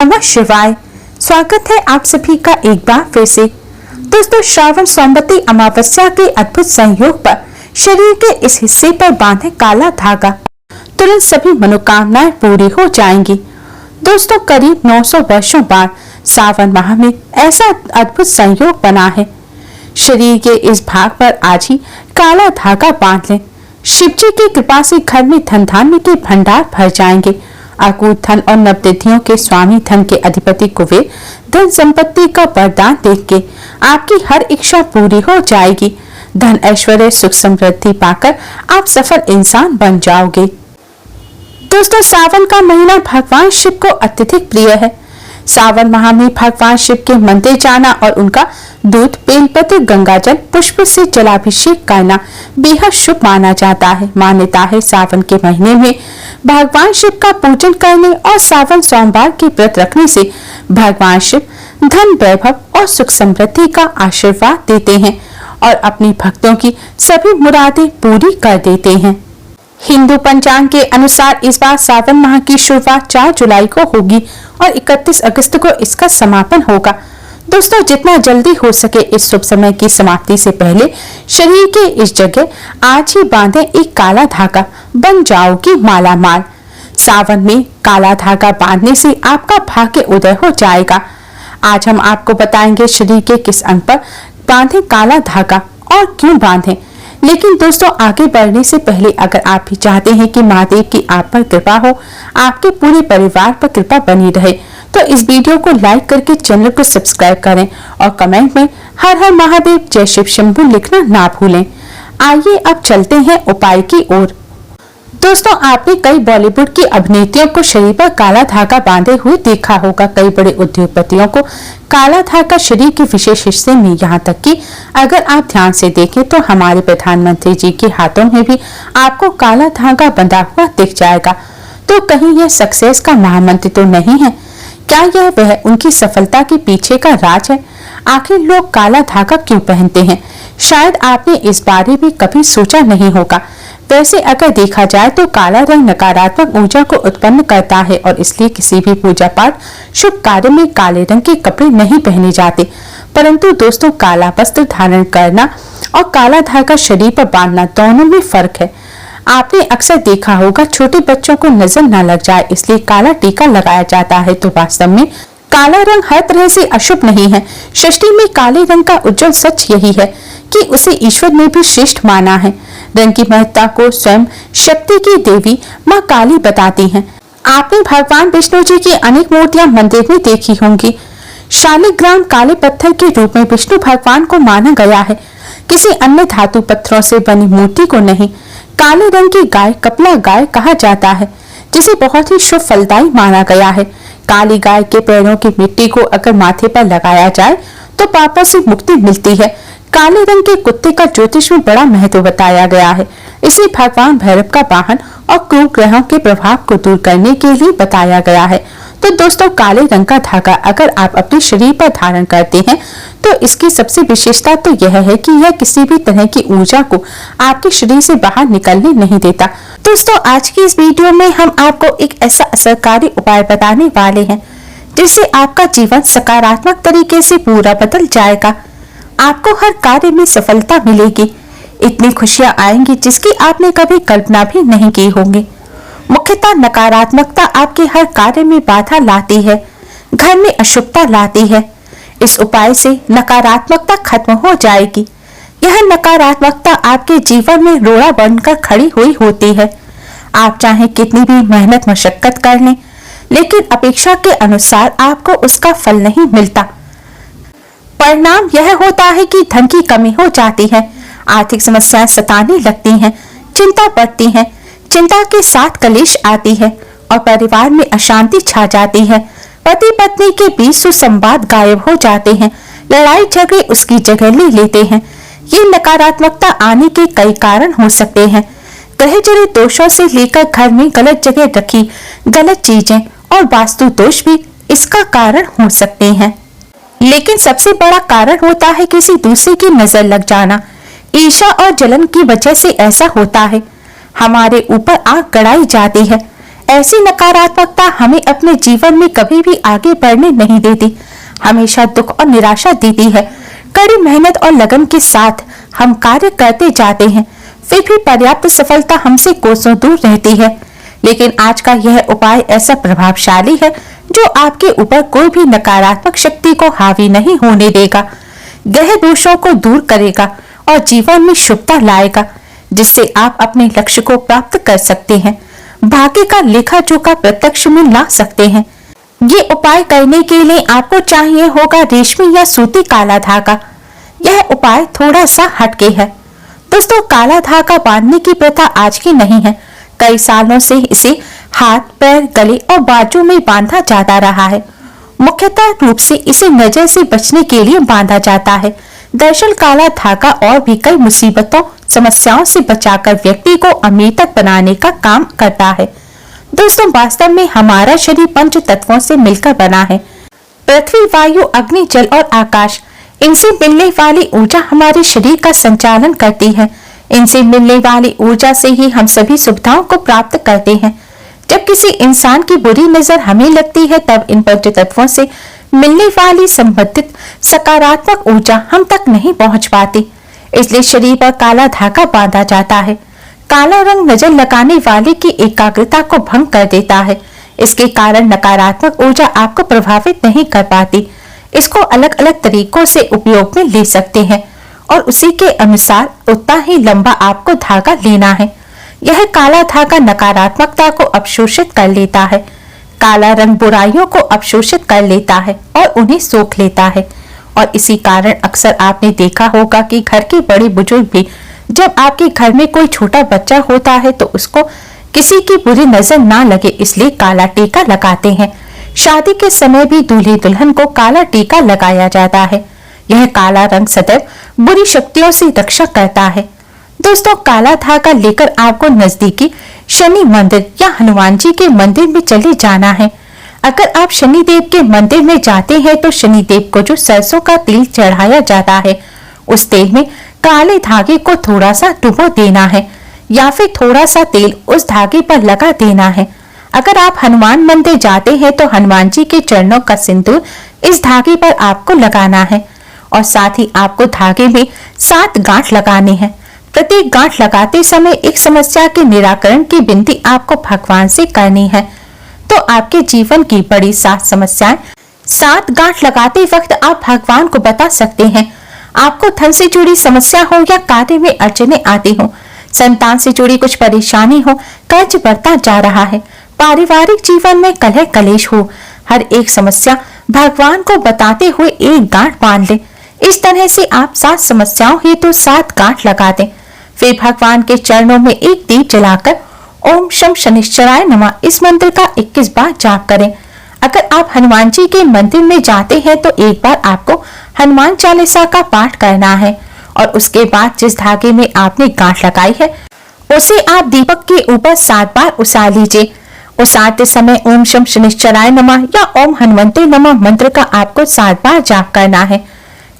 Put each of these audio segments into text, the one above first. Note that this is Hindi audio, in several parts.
नमः शिवाय। स्वागत है आप सभी का एक बार फिर से। दोस्तों, श्रावण सोमवती अमावस्या के अद्भुत संयोग पर शरीर के इस हिस्से पर बांधे काला धागा, तुरंत सभी मनोकामनाएं पूरी हो जाएंगी। दोस्तों, करीब 900 वर्षों बाद सावन माह में ऐसा अद्भुत संयोग बना है। शरीर के इस भाग पर आज ही काला धागा बांध लें। शिव जी की कृपा से घर में धन धान्य के भंडार भर जाएंगे। अकूत धन और नवनिधियों के स्वामी, धन के अधिपति कुबेर धन संपत्ति का वरदान देख के आपकी हर इच्छा पूरी हो जाएगी। धन ऐश्वर्य सुख समृद्धि पाकर आप सफल इंसान बन जाओगे। दोस्तों, सावन का महीना भगवान शिव को अत्यधिक प्रिय है। सावन माह में भगवान शिव के मंदिर जाना और उनका दूध, बेलपत्र, गंगाजल, पुष्प से जलाभिषेक करना बेहद शुभ माना जाता है। मान्यता है सावन के महीने में भगवान शिव का पूजन करने और सावन सोमवार के व्रत रखने से भगवान शिव धन, वैभव और सुख समृद्धि का आशीर्वाद देते हैं और अपनी भक्तों की सभी मुरादें पूरी कर देते हैं। हिंदू पंचांग के अनुसार इस बार सावन माह की शुरुआत 4 जुलाई को होगी और 31 अगस्त को इसका समापन होगा। दोस्तों, जितना जल्दी हो सके इस शुभ समय की समाप्ति से पहले शरीर के इस जगह आज ही बांधे एक काला धागा, बन जाओगी माला माल। सावन में काला धागा बांधने से आपका भाग्य उदय हो जाएगा। आज हम आपको बताएंगे शरीर के किस अंग पर बांधे काला धागा और क्यों बांधे। लेकिन दोस्तों, आगे बढ़ने से पहले अगर आप भी चाहते हैं कि महादेव की आप पर कृपा हो, आपके पूरे परिवार पर कृपा बनी रहे, तो इस वीडियो को लाइक करके चैनल को सब्सक्राइब करें और कमेंट में हर हर महादेव जय शिव शंभू लिखना ना भूलें। आइए अब चलते हैं उपाय की ओर। दोस्तों, आपने कई बॉलीवुड की अभिनेत्रियों को शरीर पर काला धागा बांधे हुए देखा होगा। कई बड़े उद्योगपतियों को काला धागा शरीर के विशेष हिस्से में, यहाँ तक कि अगर आप ध्यान से देखें तो हमारे प्रधानमंत्री जी के हाथों में भी आपको काला धागा बंधा हुआ दिख जाएगा। तो कहीं यह सक्सेस का महामंत्र तो नहीं है? क्या यह वह उनकी सफलता के पीछे का राज है? आखिर लोग काला धागा क्यों पहनते हैं? शायद आपने इस बारे में कभी सोचा नहीं होगा। वैसे अगर देखा जाए तो काला रंग नकारात्मक ऊर्जा को उत्पन्न करता है और इसलिए किसी भी पूजा पाठ, शुभ कार्य में काले रंग के कपड़े नहीं पहने जाते। परंतु दोस्तों, काला वस्त्र धारण करना और काला धागा शरीर पर बांधना दोनों में फर्क है। आपने अक्सर देखा होगा छोटे बच्चों को नजर न लग जाए इसलिए काला टीका लगाया जाता है। तो वास्तव में काला रंग हर तरह से अशुभ नहीं है। सृष्टि में काले रंग का उज्जवल सच यही है कि उसे ईश्वर ने भी श्रेष्ठ माना है। रंग की महत्ता को स्वयं शक्ति की देवी माँ काली बताती हैं। आपने भगवान विष्णु जी की अनेक मूर्तियां मंदिर में देखी होंगी। शालिग्राम काले पत्थर के रूप में विष्णु भगवान को माना गया है, किसी अन्य धातु पत्थरों से बनी मूर्ति को नहीं। काले रंग की गाय कपला गाय कहा जाता है, जिसे बहुत ही शुभ फलदायी माना गया है। काली गाय के पैरों की मिट्टी को अगर माथे पर लगाया जाए तो पापों से मुक्ति मिलती है। काले रंग के कुत्ते का ज्योतिष में बड़ा महत्व बताया गया है। इसे भगवान भैरव का वाहन और क्रूर ग्रहों के प्रभाव को दूर करने के लिए बताया गया है। तो दोस्तों, काले रंग का धागा अगर आप अपने शरीर पर धारण करते हैं तो इसकी सबसे विशेषता तो यह है कि यह किसी भी तरह की ऊर्जा को आपके शरीर से बाहर निकलने नहीं देता। दोस्तों, आज की इस वीडियो में हम आपको एक ऐसा असरकारी उपाय बताने वाले हैं जिससे आपका जीवन सकारात्मक तरीके से पूरा बदल जाएगा। आपको हर कार्य में सफलता मिलेगी। इतनी खुशियां आएंगी जिसकी आपने कभी कल्पना भी नहीं की होंगी। मुख्यतः नकारात्मकता आपके हर कार्य में बाधा लाती है, घर में अशुभता लाती है। इस उपाय से नकारात्मकता खत्म हो जाएगी। यह नकारात्मकता आपके जीवन में रोड़ा बनकर खड़ी हुई होती है। आप चाहे कितनी भी मेहनत मशक्कत कर लें, लेकिन अपेक्षा के अनुसार आपको उसका फल नहीं मिलता। परिणाम यह होता है कि धन की कमी हो जाती है, आर्थिक समस्याएं सताने लगती हैं, चिंता बढ़ती है, चिंता के साथ कलेश आती है और परिवार में अशांति छा जाती है। पति पत्नी के बीच सुसंवाद गायब हो जाते हैं, लड़ाई झगड़े उसकी जगह ले लेते हैं। ये नकारात्मकता आने के कई कारण हो सकते हैं। ग्रह जनित दोषों से लेकर घर में गलत जगह रखी गलत चीजें और वास्तु दोष भी इसका कारण हो सकते हैं। लेकिन सबसे बड़ा कारण होता है किसी दूसरे की नजर लग जाना। ईर्ष्या और जलन की वजह से ऐसा होता है। हमारे ऊपर आंख गड़ाई जाती है। ऐसी नकारात्मकता हमें अपने जीवन में कभी भी आगे बढ़ने नहीं देती, हमेशा दुख और निराशा देती है। कड़ी मेहनत और लगन के साथ हम कार्य करते जाते हैं, फिर भी पर्याप्त सफलता हमसे कोसों दूर रहती है। लेकिन आज का यह उपाय ऐसा प्रभावशाली है जो आपके ऊपर कोई भी नकारात्मक शक्ति को हावी नहीं होने देगा, ग्रह दोषों को दूर करेगा और जीवन में शुभता लाएगा, जिससे आप अपने लक्ष्य को प्राप्त कर सकते हैं, भाग्य का लेखा जोखा प्रत्यक्ष में ला सकते हैं। ये उपाय करने के लिए आपको चाहिए होगा रेशमी या सूती काला धागा। यह उपाय थोड़ा सा हटके है। दोस्तों, काला धागा बांधने की प्रथा आज की नहीं है। कई सालों से इसे हाथ, पैर, गले और बाजू में बांधा जाता रहा है। मुख्यतः रूप से इसे नजर से बचने के लिए बांधा जाता है। दरअसल काला धागा और भी कई मुसीबतों, समस्याओं से बचाकर व्यक्ति को अमीर तक बनाने का काम करता है। दोस्तों, वास्तव में हमारा शरीर पंच तत्वों से मिलकर बना है। पृथ्वी, वायु, अग्नि, जल और आकाश, इनसे मिलने वाली ऊर्जा हमारे शरीर का संचालन करती है। इनसे मिलने वाली ऊर्जा से ही हम सभी सुविधाओं को प्राप्त करते हैं। जब किसी इंसान की बुरी नजर हमें लगती है, तब इन पंच तत्वों से मिलने वाली संबंधित सकारात्मक ऊर्जा हम तक नहीं पहुंच पाती। इसलिए शरीर पर काला धागा बांधा जाता है। काला रंग नजर लगाने वाले की एकाग्रता को भंग कर देता है। इसके कारण नकारात्मक ऊर्जा आपको प्रभावित नहीं कर पाती। इसको अलग अलग तरीकों से उपयोग में ले सकते हैं और उसी के अनुसार उतना ही लंबा आपको धागा लेना है। यह काला धागा नकारात्मकता को अवशोषित कर लेता है। काला रंग बुराइयों को अवशोषित कर लेता है और उन्हें सोख लेता है। और इसी कारण अक्सर आपने देखा होगा कि घर के बड़े बुजुर्ग भी जब आपके घर में कोई छोटा बच्चा होता है तो उसको किसी की बुरी नजर ना लगे, इसलिए काला टीका लगाते हैं। शादी के समय भी दूल्हे दुल्हन को काला टीका लगाया जाता है। यह काला रंग सदैव बुरी शक्तियों से रक्षा करता है। दोस्तों, काला धागा लेकर आपको नजदीकी शनि मंदिर या हनुमान जी के मंदिर में चले जाना है। अगर आप शनि देव के मंदिर में जाते हैं तो शनि देव को जो सरसों का तेल चढ़ाया जाता है, उस तेल में काले धागे को थोड़ा सा डुबो देना है या फिर थोड़ा सा तेल उस धागे पर लगा देना है। अगर आप हनुमान मंदिर जाते हैं तो हनुमान जी के चरणों का सिंदूर इस धागे पर आपको लगाना है और साथ ही आपको धागे में 7 गांठ लगाने हैं। प्रत्येक गांठ लगाते समय एक समस्या के निराकरण की विनती आपको भगवान से करनी है। तो आपके जीवन की बड़ी 7 समस्याएं 7 गांठ लगाते वक्त आप भगवान को बता सकते हैं। आपको धन से जुड़ी समस्या हो या कार्य में अड़चने आती हो, संतान से जुड़ी कुछ परेशानी हो, कर्ज बढ़ता जा रहा है, पारिवारिक जीवन में कलह कलेश हो, हर एक समस्या भगवान को बताते हुए एक गांठ बांध ले। इस तरह से आप 7 समस्याओं हेतु 7 गांठ लगा दें। फिर भगवान के चरणों में एक दीप जलाकर ओम शम शनिश्चराय नमः इस मंत्र का 21 बार जाप करें। अगर आप हनुमान जी के मंदिर में जाते हैं तो एक बार आपको हनुमान चालीसा का पाठ करना है और उसके बाद जिस धागे में आपने गांठ लगाई है उसे आप दीपक के ऊपर 7 बार उसार लीजिए। उसारते समय ओम शम शनिश्चराय नमः या ओम हनुमंते नमः मंत्र का आपको 7 बार जाप करना है।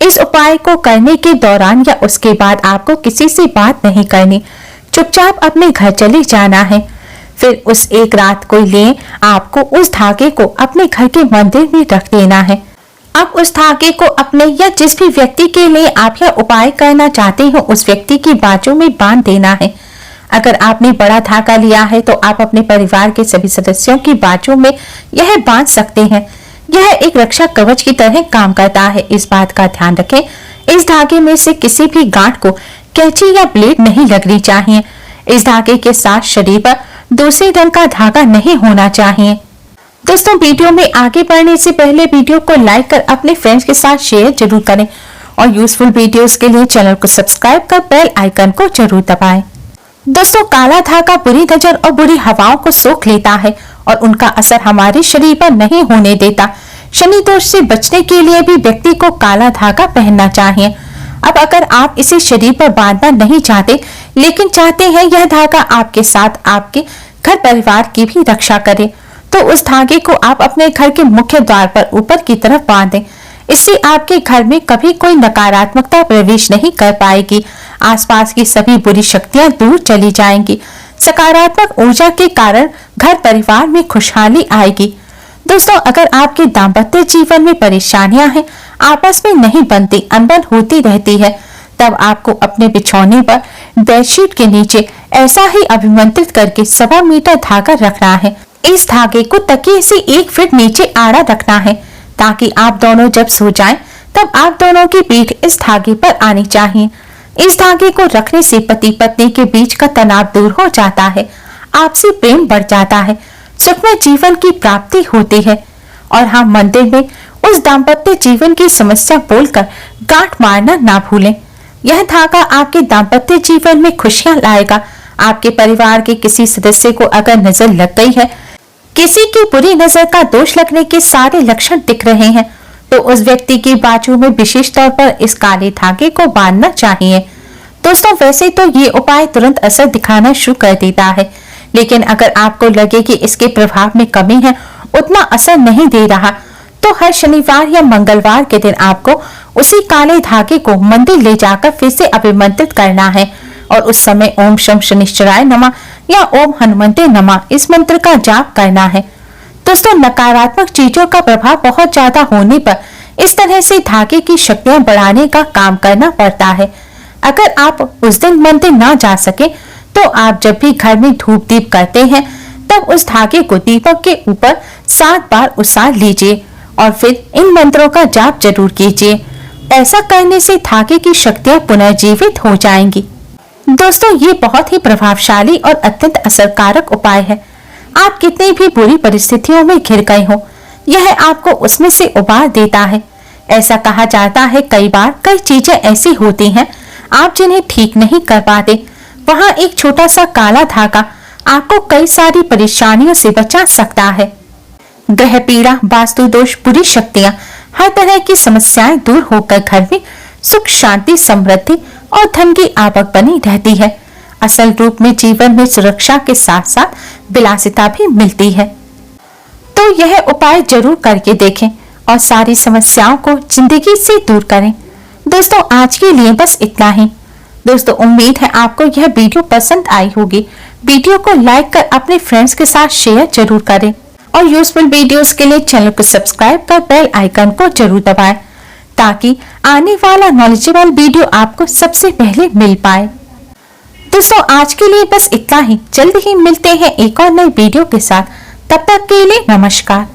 इस उपाय को करने के दौरान या उसके बाद आपको किसी से बात नहीं करनी, चुपचाप अपने घर चले जाना है। फिर उस एक रात को लिए आपको उस धागे को अपने घर के मंदिर में रख देना है। अब उस धागे को अपने या जिस भी व्यक्ति के लिए आप यह उपाय करना चाहते हो उस व्यक्ति की बाजू में बांध देना है। अगर आपने बड़ा धागा लिया है तो आप अपने परिवार के सभी सदस्यों की बाजू में यह बांध सकते हैं। यह एक रक्षा कवच की तरह काम करता है। इस बात का ध्यान रखें, इस धागे में से किसी भी गांठ को कैंची या ब्लेड नहीं लगनी चाहिए। इस धागे के साथ शरीर पर दूसरे रंग का धागा नहीं होना चाहिए। दोस्तों, वीडियो में आगे बढ़ने से पहले वीडियो को लाइक कर अपने फ्रेंड्स के साथ शेयर जरूर करें और यूजफुल वीडियोस के लिए चैनल को सब्सक्राइब कर बेल आइकन को जरूर दबाएं। दोस्तों, काला धागा बुरी नजर और बुरी हवाओं को सोख लेता है और उनका असर हमारे शरीर पर नहीं होने देता। शनि दोष से बचने के लिए भी व्यक्ति को काला धागा पहनना चाहिए। अब अगर आप इसे शरीर पर बांधना नहीं चाहते लेकिन चाहते हैं यह धागा आपके साथ आपके घर परिवार की भी रक्षा करे, तो उस धागे को आप अपने घर के मुख्य द्वार पर ऊपर की तरफ बांधें। इससे आपके घर में कभी कोई नकारात्मकता प्रवेश नहीं कर पाएगी। आसपास की सभी बुरी शक्तियां दूर चली जाएंगी। सकारात्मक ऊर्जा के कारण घर परिवार में खुशहाली आएगी। दोस्तों, अगर आपके दाम्पत्य जीवन में परेशानियां हैं, आपस में नहीं बनती, अनबन होती रहती है, तब आपको अपने बिछौने पर बेडशीट के नीचे ऐसा ही अभिमंत्रित करके 1.25 मीटर धागा रखना है। इस धागे को तकिए से 1 फीट नीचे आड़ा रखना है, ताकि आप दोनों जब सो जाएं, तब आप दोनों की पीठ इस धागे पर आनी चाहिए। इस धागे को रखने से पति पत्नी के बीच का तनाव दूर हो जाता है, आपसी प्रेम बढ़ जाता है, सुखमय जीवन की प्राप्ति होती है। और हाँ, मंदिर में उस दाम्पत्य जीवन की समस्या बोलकर गांठ मारना ना भूलें। यह धागा आपके दाम्पत्य जीवन में खुशियां लाएगा। आपके परिवार के किसी सदस्य को अगर नजर लग गई है, किसी की बुरी नजर का दोष लगने के सारे लक्षण दिख रहे हैं, तो उस व्यक्ति की बाजू में विशेष तौर पर इस काले धागे को बांधना चाहिए। दोस्तों, वैसे तो ये उपाय तुरंत असर दिखाना शुरू कर देता है, लेकिन अगर आपको लगे कि इसके प्रभाव में कमी है, उतना असर नहीं दे रहा, तो हर शनिवार या मंगलवार के दिन आपको उसी काले धागे को मंदिर ले जाकर फिर से अभिमंत्रित करना है और उस समय ओम शम शनिश्चराय नमः या ओम हनुमंते नमः इस मंत्र का जाप करना है। दोस्तों, नकारात्मक चीजों का प्रभाव बहुत ज्यादा होने पर इस तरह से धागे की शक्तियां बढ़ाने का काम करना पड़ता है। अगर आप उस दिन मंदिर ना जा सके, तो आप जब भी घर में धूप दीप करते हैं, तब उस धागे को दीपक के ऊपर 7 बार उसार लीजिए और फिर इन मंत्रों का जाप जरूर कीजिए। ऐसा करने से धागे की शक्तियां पुनर्जीवित हो जाएंगी। दोस्तों, ये बहुत ही प्रभावशाली और अत्यंत असरकारक उपाय है। आप कितनी भी बुरी परिस्थितियों में घिर गए हो, यह आपको उसमें से उबार देता है। ऐसा कहा जाता है, कई बार कई चीजें ऐसी होती हैं आप जिन्हें ठीक नहीं कर पाते। वहाँ एक छोटा सा काला धागा आपको कई सारी परेशानियों से बचा सकता है। ग्रह पीड़ा, वास्तु दोष, बुरी शक्तियां, हर तरह की समस्याएं दूर होकर घर में सुख, शांति, समृद्धि और धन की आवक बनी रहती है। असल रूप में जीवन में सुरक्षा के साथ साथ विलासिता भी मिलती है। तो यह उपाय जरूर करके देखें और सारी समस्याओं को जिंदगी से दूर करें। दोस्तों, आज के लिए बस इतना ही। दोस्तों, उम्मीद है आपको यह वीडियो पसंद आई होगी। वीडियो को लाइक कर अपने फ्रेंड्स के साथ शेयर जरूर करें और यूजफुल वीडियोस के लिए चैनल को सब्सक्राइब कर बेल आइकन को जरूर दबाएं, ताकि आने वाला नॉलेजेबल वीडियो आपको सबसे पहले मिल पाए। दोस्तों, आज के लिए बस इतना ही। जल्द ही मिलते हैं एक और नई वीडियो के साथ। तब तक के लिए नमस्कार।